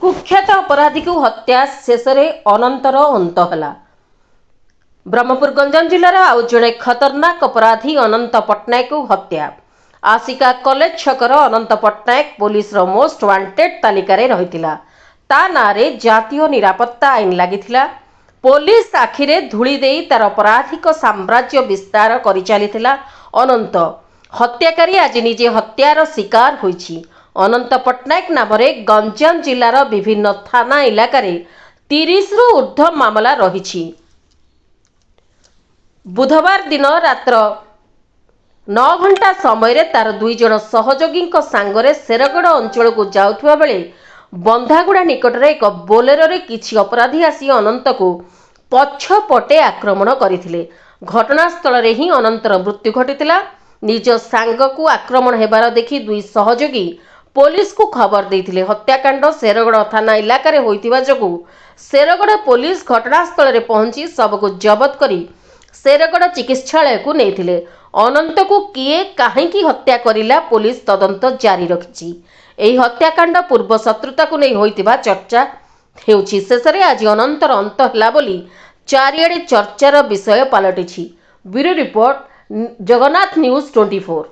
कुख्यात अपराधी को हत्या शेष अनंतर अंत है। ब्रह्मपुर गंजाम जिलार आउ जड़े खतरनाक अपराधी अनंत पट्टनायक को हत्या। आसिका कॉलेज छकर अनंत पट्टनायक पुलिस मोस्ट वांटेड तालिकार रही ता नारे जातीय निरापत्ता आईन लगी। पुलिस आखिरे धूली दे तार अपराधिक साम्राज्य विस्तार कर चली अनंत। हत्याकारी आज निजे हत्यार शिकार होइछि। अनंत पट्टनायक नाम गंजाम जिलार विभिन्न थाना इलाकार 30 रु ऊर्ध्व मामला रही। बुधवार दिन रात्र 9 घंटा समय तार 2 जन सहयोगी सांगरे शेरगढ़ अंचल को जाउथुवा बेले बंधागुड़ा निकटरे एक बोलेरो रे किछि अपराधी आसी अनंत को पछपटे आक्रमण करथिले। घटनास्थल रे ही अनंतर मृत्यु घटितिला। निज सांग को आक्रमण हेबार देखि 2 सहयोगी पुलिस को खबर देथिले। हत्याकांड शेरगढ़ थाना इलाकार होइतिबा जोगु शेरगढ़ पुलिस घटनास्थल रे पहुंची सबको जबत करी शेरगढ़ चिकित्सालय को नेथिले। अनंत को किए काहेकि हत्या करिला पुलिस तदंत जारी रखिछि। एही हत्याकांड पूर्व शत्रुता को नहीं होइतिबा चर्चा हेउछि। शेषरे आज अनंतर अंत होला बोली चारिआडे चर्चार विषय पलटिछि। Bureau report, Jagannath news 24।